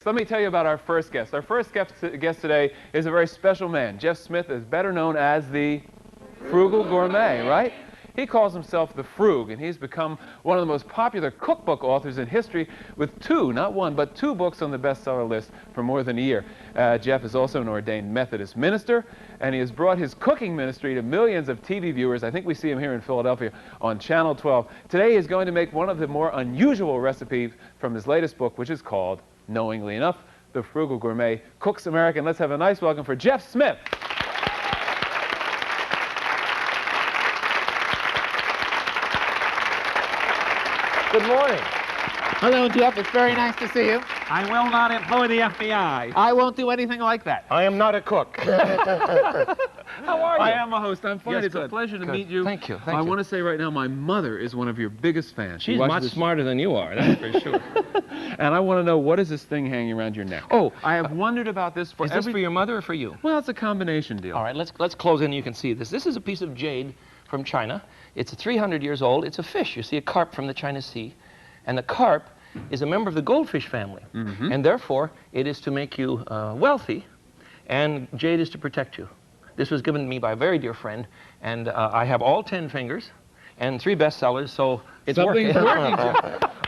So let me tell you about our first guest. Our first guest today is a very special man. Jeff Smith is better known as the Frugal Gourmet, right? He calls himself the Frug, and he's become one of the most popular cookbook authors in history with two, not one, but two books on the bestseller list for more than a year. Jeff is also an ordained Methodist minister, and he has brought his cooking ministry to millions of TV viewers. I think we see him here in Philadelphia on Channel 12. Today he's going to make one of the more unusual recipes from his latest book, which is called, knowingly enough, The Frugal Gourmet Cooks American. Let's have a nice welcome for Jeff Smith. Good morning. Hello, Jeff. It's very nice to see you. I will not employ the FBI. I won't do anything like that. I am not a cook. How are you? I am a host. I'm fine. Yes, it's good. A pleasure to Good. meet you. Thank you. Thank I you. want to say right now, my mother is one of your biggest fans. She's much smarter than you are, that's for sure. And I want to know, what is this thing hanging around your neck? Oh, I have wondered about this for is this for your mother or for you? Well, it's a combination deal. All right, let's close in. You can see this. This is a piece of jade from China. It's 300 years old. It's a fish. You see a carp from the China Sea. And the carp is a member of the goldfish family. Mm-hmm. And therefore, it is to make you wealthy, and jade is to protect you. This was given to me by a very dear friend, and I have all 10 fingers and 3 bestsellers, so it's Something's working.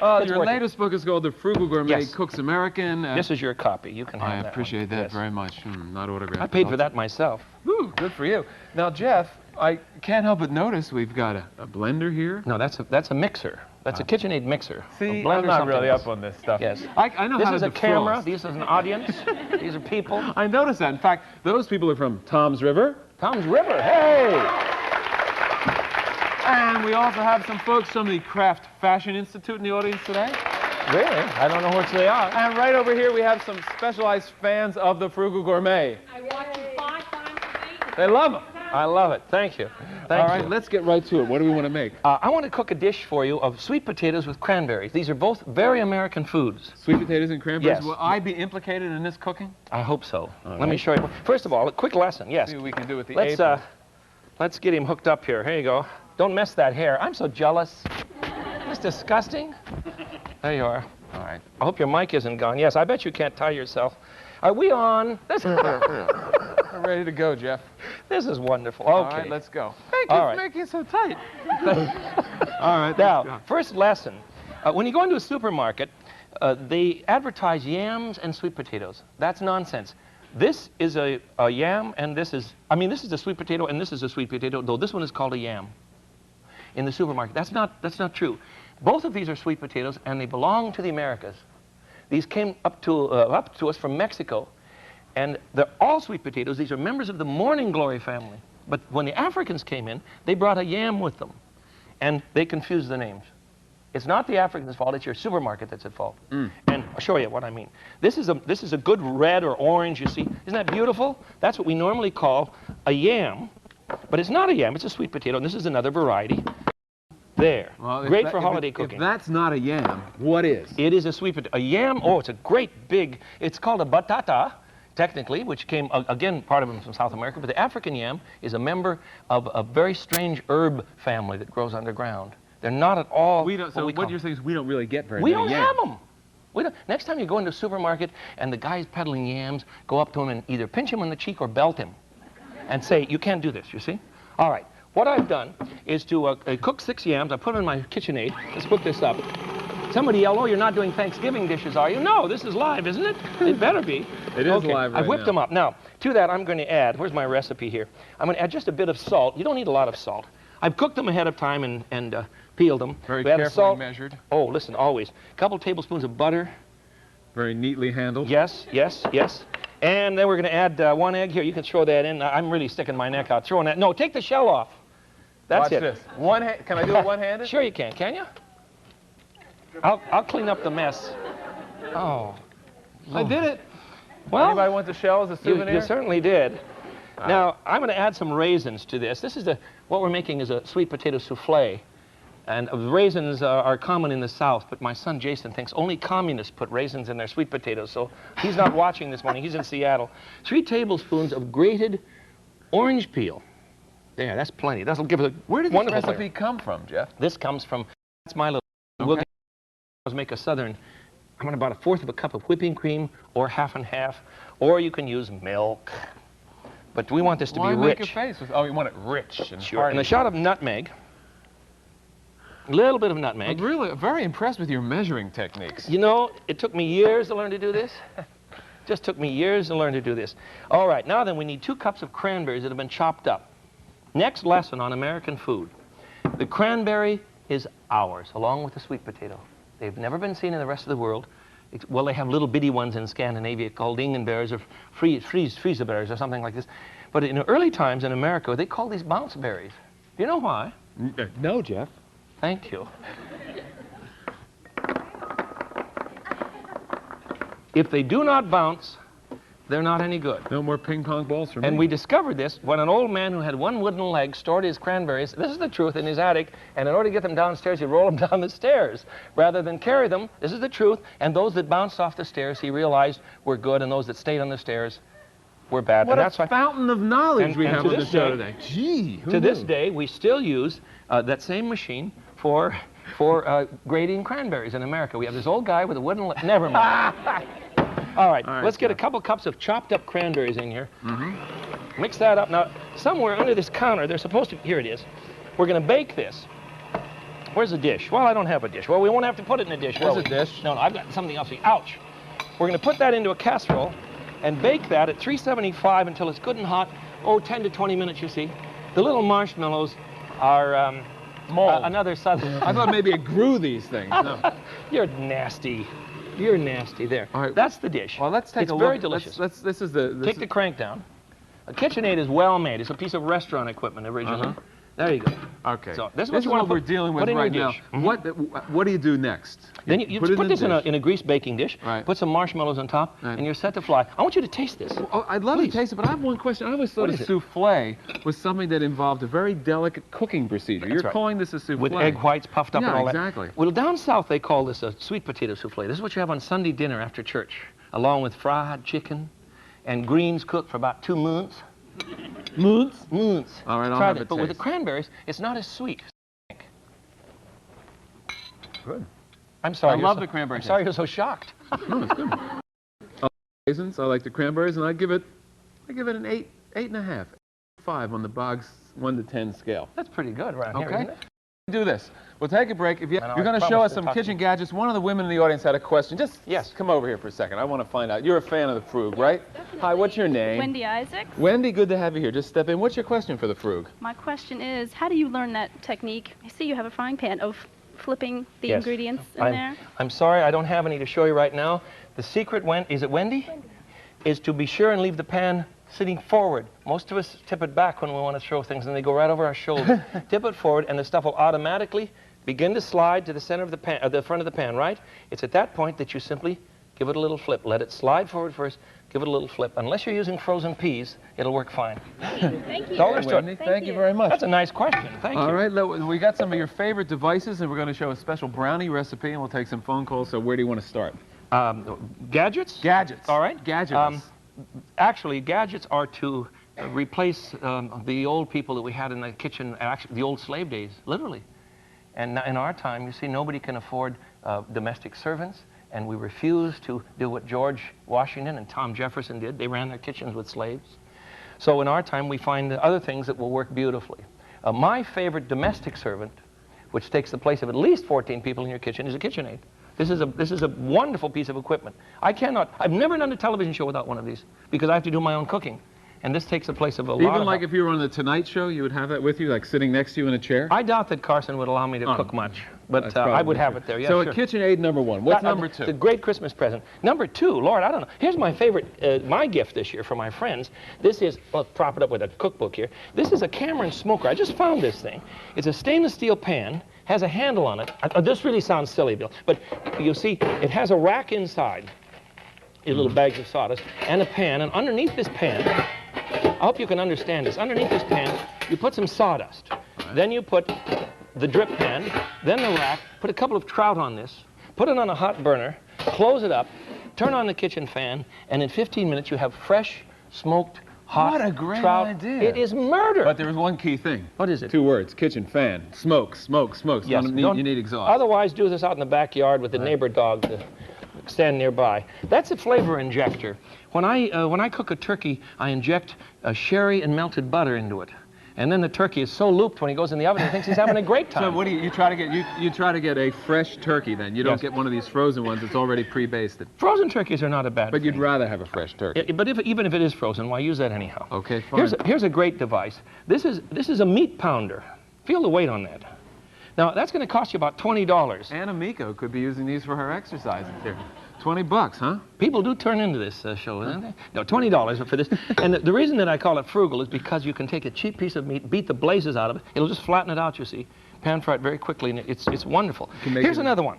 working. Your latest book is called The Frugal Gourmet Yes. Cooks American. This is your copy. You can have I that one. appreciate that Yes. very much. Not autographed. I paid for that myself. Woo, good for you. Now, Jeff, I can't help but notice we've got a blender here. No, that's a mixer. That's a Kitchenaid mixer. See, A blender I'm not something really else. up on this stuff. Yes. I know This how to is a defrost. camera. This is an audience. These are people. I noticed that. In fact, those people are from Tom's River. Tom's River. Hey! And we also have some folks from the Craft Fashion Institute in the audience today. Really? I don't know which they are. And right over here we have some specialized fans of the Frugal Gourmet. I watch them 5 times a week. They love them. I love it. Thank you. Thank All right, you. let's get right to it. What do we want to make? I want to cook a dish for you of sweet potatoes with cranberries. These are both very American foods. Sweet potatoes and cranberries. Yes. Will I be implicated in this cooking? I hope so. All Let me right. show you. First of all, a quick lesson. Yes. See what we can do with the Let's apron. let's get him hooked up here. Here you go. Don't mess that hair. I'm so jealous. It's disgusting. There you are. All right. I hope your mic isn't gone. Yes, I bet you can't tie yourself. Are we on? I'm ready to go, Jeff. This is wonderful. Okay. All right, let's go. Thank you All for right. making it so tight. All right. Now, first lesson. When you go into a supermarket, they advertise yams and sweet potatoes. That's nonsense. This is a yam, and this is a sweet potato, and this is a sweet potato, though this one is called a yam in the supermarket. That's not true. Both of these are sweet potatoes, and they belong to the Americas. These came up to us from Mexico, and they're all sweet potatoes. These are members of the Morning Glory family. But when the Africans came in, they brought a yam with them, and they confused the names. It's not the Africans' fault, it's your supermarket that's at fault. And I'll show you what I mean. This is a good red or orange, you see. Isn't that beautiful? That's what we normally call a yam, but it's not a yam, it's a sweet potato, and this is another variety. There. Well, Great for holiday cooking. If that's not a yam, what is? It is a sweet potato. A yam, oh, it's a great big, it's called a batata, technically, which came, again, part of them from South America, but the African yam is a member of a very strange herb family that grows underground. They're not at all What you're saying is we don't really get very We many don't yams. have them. We don't. Next time you go into a supermarket and the guy's peddling yams, go up to him and either pinch him on the cheek or belt him and say, you can't do this, you see? All right. What I've done is to cook 6 yams. I put them in my Kitchenaid. Let's cook this up. Somebody yelled, oh, you're not doing Thanksgiving dishes, are you? No, this is live, isn't it? It better be. It is live right I've whipped now. them up. Now, to that, I'm going to add, where's my recipe here? I'm going to add just a bit of salt. You don't need a lot of salt. I've cooked them ahead of time and peeled them. Very We add the carefully salt. measured. Oh, listen, always. A couple tablespoons of butter. Very neatly handled. Yes, yes, yes. And then we're going to add 1 egg here. You can throw that in. I'm really sticking my neck out throwing that. No, take the shell off. That's Watch it. this. Can I do it one-handed? Sure you can you? I'll clean up the mess. Oh. I did it. Well, Anybody want the shell as a souvenir? you certainly did. Now, I'm going to add some raisins to this. What we're making is a sweet potato souffle. And raisins are common in the South, but my son Jason thinks only communists put raisins in their sweet potatoes, so he's not watching this morning. He's in Seattle. 3 tablespoons of grated orange peel. There, that's plenty. That'll give it a Where did this wonderful recipe flavor. come from, Jeff? This comes from, that's my little, Okay. we'll make a southern I'm going to about 1/4 of a cup of whipping cream, or half and half, or you can use milk. But we want this to be Why rich. make a face? Oh, you want it rich and Sure. hearty. And a shot of nutmeg. A little bit of nutmeg. I'm really very impressed with your measuring techniques. You know, it took me years to learn to do this. Just took me years to learn to do this. All right, now then we need 2 cups of cranberries that have been chopped up. Next lesson on American food. The cranberry is ours, along with the sweet potato. They've never been seen in the rest of the world. Well, they have little bitty ones in Scandinavia called Ingenberries or Frieseberries or something like this. But in early times in America, they called these bounce berries. Do you know why? No, Jeff. Thank you. If they do not bounce, they're not any good. No more ping pong balls for me. And we discovered this when an old man who had 1 wooden leg stored his cranberries, this is the truth, in his attic, and in order to get them downstairs, he'd roll them down the stairs rather than carry them. This is the truth. And those that bounced off the stairs, he realized were good, and those that stayed on the stairs were bad. What and a that's why, fountain of knowledge we have to on the this show day- today. Gee, who to this knew? day, we still use that same machine for grating cranberries in America. We have this old guy with a wooden leg. Never mind. All right, let's get a couple cups of chopped up cranberries in here. Mix that up. Now, somewhere under this counter, they're supposed to, here it is. We're going to bake this. Where's the dish? Well, I don't have a dish. Well, we won't have to put it in a dish. There's will a we? dish. No, I've got something else. Ouch. We're going to put that into a casserole and bake that at 375 until it's good and hot. Oh, 10 to 20 minutes, you see. The little marshmallows are Mold. another southern. I thought maybe it grew these things. No. You're nasty. You're nasty. There. All right. That's the dish. Well, let's take it's a look. very delicious. This is the. Take the crank down. A Kitchenaid is well made. It's a piece of restaurant equipment originally. There you go. Okay. So this is this is you want what to we're put- dealing with put in your right now. dish. What do you do next? Then you put put it this in in a greased baking dish. Right. Put some marshmallows on top, Right. and you're set to fly. I want you to taste this. Oh, I'd love Please. to taste it, but I have one question. I always thought What a is it? souffle was something that involved a very delicate cooking procedure. You're right. calling this a souffle. With egg whites puffed up Yeah, and all exactly. that. Well, down south they call this a sweet potato souffle. This is what you have on Sunday dinner after church, along with fried chicken and greens cooked for about 2 months. Months? All right, I'll Try have that. a But with the taste. cranberries, it's not as sweet. Good. I'm sorry. I you're love so- the cranberry I'm sorry taste. you're so shocked. No, it's good. Raisins. I like the cranberries, and I give it an 8.5, 5 on the Boggs 1 to 10 scale. That's pretty good around here, Okay. isn't it? Do this. We'll take a break. If I know, you're going I to show promised us to some talk to kitchen you. gadgets, one of the women in the audience had a question. Just Yes. come over here for a second. I want to find out. You're a fan of the Frug, right? Hi, what's your name? Wendy Isaacs. Wendy, good to have you here. Just step in. What's your question for the Frug? My question is, how do you learn that technique? I see you have a frying pan of flipping the Yes. ingredients in there. I'm sorry, I don't have any to show you right now. The secret, is it Wendy? Is to be sure and leave the pan sitting forward. Most of us tip it back when we want to throw things, and they go right over our shoulder. Tip it forward, and the stuff will automatically begin to slide to the center of the pan, the front of the pan, right? It's at that point that you simply give it a little flip. Let it slide forward first, give it a little flip. Unless you're using frozen peas, it'll work fine. Thank you. That's all there is to it. Wendy, thank you very much. That's a nice question. Thank you. All right, we got some of your favorite devices, and we're going to show a special brownie recipe, and we'll take some phone calls. So where do you want to start? Gadgets? Gadgets. All right. Gadgets. Actually, gadgets are to replace the old people that we had in the kitchen, actually the old slave days, literally. And in our time, you see, nobody can afford domestic servants, and we refuse to do what George Washington and Tom Jefferson did. They ran their kitchens with slaves. So in our time, we find other things that will work beautifully. My favorite domestic servant, which takes the place of at least 14 people in your kitchen, is a Kitchenaid. This is a wonderful piece of equipment. I've never done a television show without one of these, because I have to do my own cooking. And this takes the place of a lot Even of like help. if you were on the Tonight Show, you would have that with you, like sitting next to you in a chair? I doubt that Carson would allow me to cook much, but That's I probably would have true. it there. Yeah, So sure. a KitchenAid #1. What's number It's a 2? great Christmas present. Number 2, Lord, I don't know. Here's my favorite, my gift this year for my friends. This is, let's prop it up with a cookbook here. This is a Cameron smoker. I just found this thing. It's a stainless steel pan, has a handle on it. This really sounds silly, Bill, but you see, it has a rack inside, these little bags of sawdust, and a pan, and underneath this pan, I hope you can understand this. Underneath this pan, you put some sawdust. Then you put the drip pan, then the rack, put a couple of trout on this, put it on a hot burner, close it up, turn on the kitchen fan, and in 15 minutes you have fresh, smoked, hot What a great trout. idea. It is murder. But there is one key thing. What is it? 2 words. Kitchen fan. Smoke, smoke, smoke. Yes, You need exhaust. Otherwise, do this out in the backyard with the neighbor dog. stand nearby. That's a flavor injector. When I cook a turkey, I inject sherry and melted butter into it. And then the turkey is so looped when he goes in the oven, he thinks he's having a great time. So what do you try to get? You try to get a fresh turkey then. You don't Yes. get one of these frozen ones that's already pre-basted. Frozen turkeys are not a bad But thing. you'd rather have a fresh turkey. But even if it is frozen, why use that anyhow? Okay, fine. Here's a great device. This is a meat pounder. Feel the weight on that. Now that's going to cost you about $20. Anna Miko could be using these for her exercises here. $20, huh? People do turn into this show, don't they? No, $20 for this. And the reason that I call it frugal is because you can take a cheap piece of meat, beat the blazes out of it. It'll just flatten it out, you see. Pan fry it very quickly, and it's wonderful. Here's another one.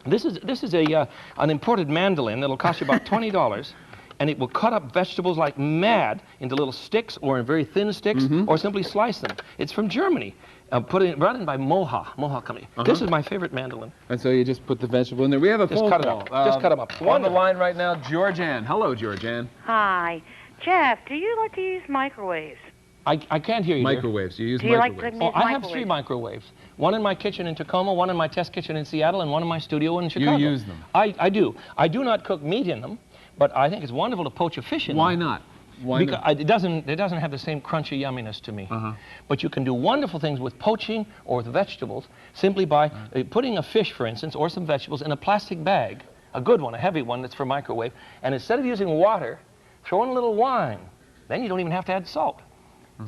This is an imported mandolin that'll cost you about $20. And it will cut up vegetables like mad into little sticks or in very thin sticks or simply slice them. It's from Germany. Brought in by Moha Company. This is my favorite mandolin. And so you just put the vegetable in there. We have a Just phone cut it call. up. Just cut them up. On the line right now, Georgianne. Hello, Georgianne. Hi. Jeff, do you like to use microwaves? I can't hear you, dear. Microwaves. You use Do you like microwaves. to use I have 3 microwaves. One in my kitchen in Tacoma, one in my test kitchen in Seattle, and one in my studio in Chicago. You use them? I do. I do not cook meat in them, but I think it's wonderful to poach a fish in Why them. not? Why Because not? it doesn't have the same crunchy yumminess to me. But you can do wonderful things with poaching or with vegetables simply by putting a fish, for instance, or some vegetables in a plastic bag, a good one, a heavy one that's for microwave, and instead of using water, throw in a little wine. Then you don't even have to add salt.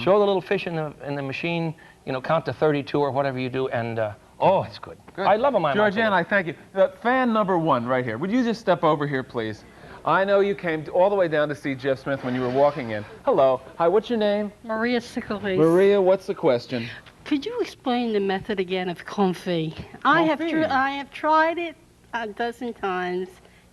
Throw the little fish in the machine, count to 32 or whatever you do, and oh, it's good. I love them. Georgianne, I thank you. Fan number 1 right here. Would you just step over here, please? I know you came all the way down to see Jeff Smith when you were walking in. Hello. Hi, what's your name? Maria Sickles. Maria, what's the question? Could you explain the method again of confit? I have tried it a dozen times.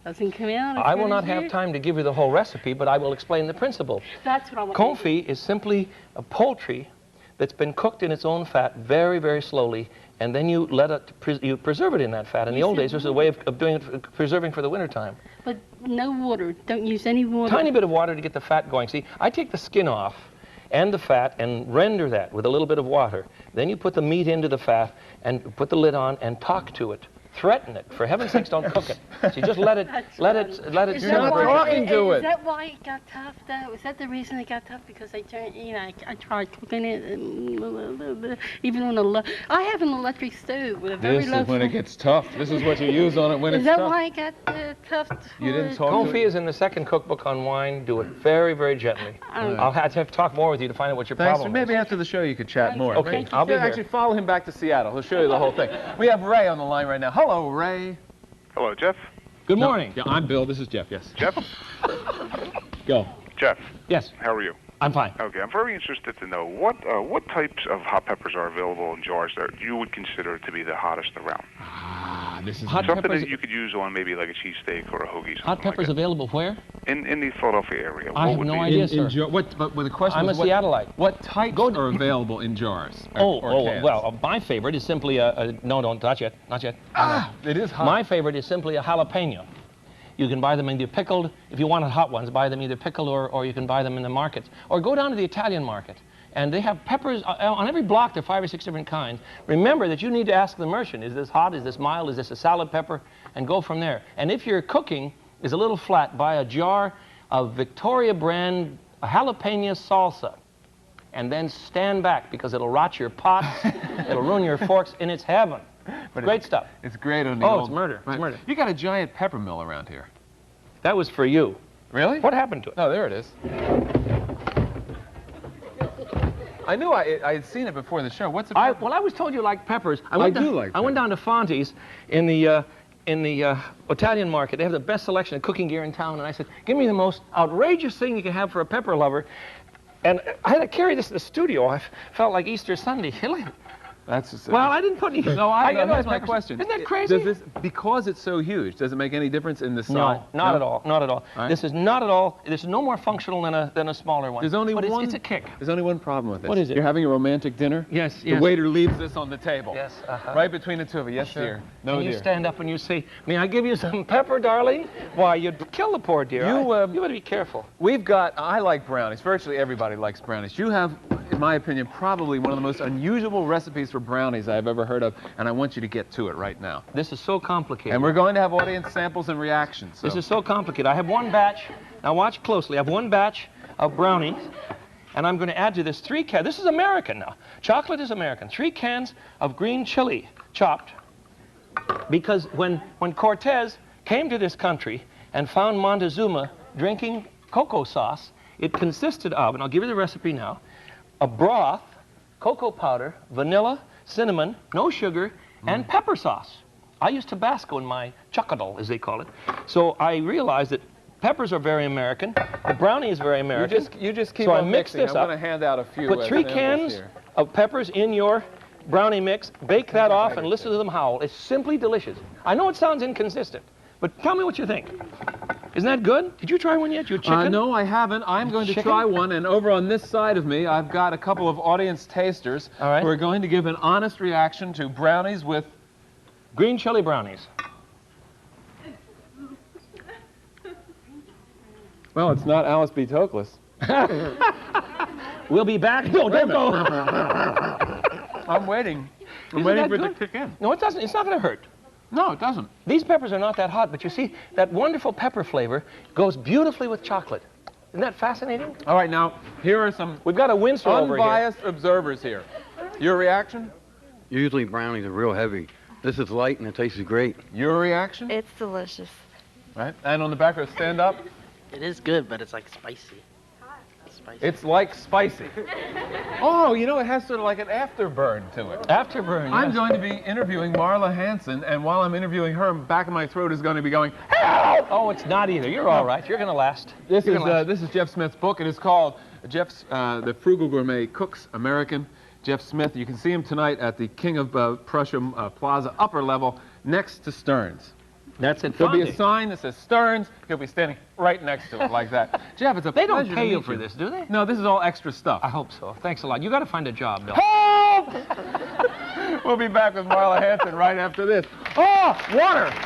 Doesn't come out. I will not have time to give you the whole recipe, but I will explain the principle. That's what I want. Confit is simply a poultry that's been cooked in its own fat very, very slowly, and then you let it, you preserve it in that fat. In the old days, there was a way of doing it, preserving for the wintertime. But no water. Don't use any water. Tiny bit of water to get the fat going. See, I take the skin off and the fat and render that with a little bit of water. Then you put the meat into the fat and put the lid on and talk to it. Threaten it. For heaven's sakes, don't cook it. So just let it Is that why it got tough, though? Is that the reason it got tough? Because I tried cooking it, even on I have an electric stove with a very This low is when it gets tough. This is what you use on it when Is it's that tough. why it got tough? You didn't talk to Confit is in the second cookbook on wine. Do it very, very gently. I'll have to talk more with you to find out what your Thanks. problem Maybe is. after the show you could chat more. Okay, I'll be here. Actually, follow him back to Seattle. He'll show you the whole thing. We have Ray on the line right now. Hello, Ray. Hello, Jeff. Good morning. Yeah, I'm Bill. This is Jeff. Yes. Jeff? Go. Jeff, Yes, how are you? I'm fine. Okay, I'm very interested to know what types of hot peppers are available in jars that you would consider to be the hottest around. This is Hot Something peppers, that you could use on maybe like a cheesesteak or a hoagie. hot peppers available where? in the Philadelphia area. I What have would no be- idea, sir. But the question I'm a is what, Seattleite. what types are available in jars? or cans? Well, my favorite is simply no, don't, not yet, not yet. It is hot. My favorite is simply a jalapeno. You can buy them either pickled, if you wanted hot ones, buy them either pickled or you can buy them in the markets. Or go down to the Italian market. And they have peppers, on every block there are 5 or 6 different kinds. Remember that you need to ask the merchant, is this hot, is this mild, is this a salad pepper? And go from there. And if your cooking is a little flat, buy a jar of Victoria brand jalapeno salsa. And then stand back because it'll rot your pots, it'll ruin your forks, and it's heaven. But Great stuff. It's great on the Oh, old... it's murder. Right. It's murder. You got a giant pepper mill around here. That was for you. Really? What happened to it? Oh, there it is. I knew I had seen it before the show. What's it? Well, I was told you like peppers. I went down to Fonte's in the Italian market. They have the best selection of cooking gear in town, and I said, give me the most outrageous thing you can have for a pepper lover. And I had to carry this to the studio. I felt like Easter Sunday. That's just, Well, I didn't put any. No, that's my peppers. question. Isn't that crazy? Does this, because it's so huge, does it make any difference in the size? No, not at all. Not at all. All right. This is not at all. This is no more functional than a smaller one. There's only but one. It's a kick. There's only one problem with this. What is it? You're having a romantic dinner. Yes, The yes. waiter leaves this on the table. Yes. Right between the two of you. Yes, dear. No, and you dear. stand up and you say, "May I give you some pepper, darling?" Why, you'd kill the poor dear. You better be careful. We've got. I like brownies. Virtually everybody likes brownies. You have, in my opinion, probably one of the most unusual recipes for for brownies I've ever heard of, and I want you to get to it right now. This is so complicated. And we're going to have audience samples and reactions. So. This is so complicated. I have one batch. Now watch closely. I have one batch of brownies, and I'm going to add to this 3 cans. This is American now. Chocolate is American. 3 cans of green chili chopped. Because when Cortez came to this country and found Montezuma drinking cocoa sauce, it consisted of, and I'll give you the recipe now, a broth, cocoa powder, vanilla, cinnamon, no sugar, and pepper sauce. I use Tabasco in my chocodal, as they call it. So I realized that peppers are very American. The brownie is very American. You just keep so on I mix mixing. this I'm up. going to hand out a few. Put 3 cans here. of peppers in your brownie mix. Bake that off and listen to them howl. It's simply delicious. I know it sounds inconsistent, but tell me what you think. Isn't that good? Did you try one yet? Your chicken? No, I haven't. I'm going to Chicken? try one, and over on this side of me, I've got a couple of audience tasters All right. who are going to give an honest reaction to brownies with... Green chili brownies. Well, it's not Alice B. Toklas. We'll be back. No, don't go. I'm waiting. I'm Isn't waiting that for it to good? kick in. No, it doesn't. It's not going to hurt. No, it doesn't. These peppers are not that hot, but you see, that wonderful pepper flavor goes beautifully with chocolate. Isn't that fascinating? All right, now, here are some We've got a Windsor over here. unbiased observers here. Your reaction? Usually brownies are real heavy. This is light and it tastes great. Your reaction? It's delicious. Right. And on the back row, stand up. It is good, but it's like spicy. Spicy. It's like spicy. Oh, you know, it has sort of like an afterburn to it. Afterburn. I'm yes. going to be interviewing Marla Hanson, and while I'm interviewing her, the back of my throat is going to be going, help! Oh, it's not either. You're all right. You're going to last. This You're is gonna last. this is Jeff Smith's book. It is called The Frugal Gourmet Cooks American. Jeff Smith. You can see him tonight at the King of Prussia Plaza upper level next to Stearns. That's it. There'll be a sign that says Stearns. He'll be standing right next to it like that. Jeff, it's a They pleasure don't to pay you meet for this, do they? No, this is all extra stuff. I hope so. Thanks a lot. You got to find a job, Bill. Help! We'll be back with Marla Hanson right after this. Oh, water!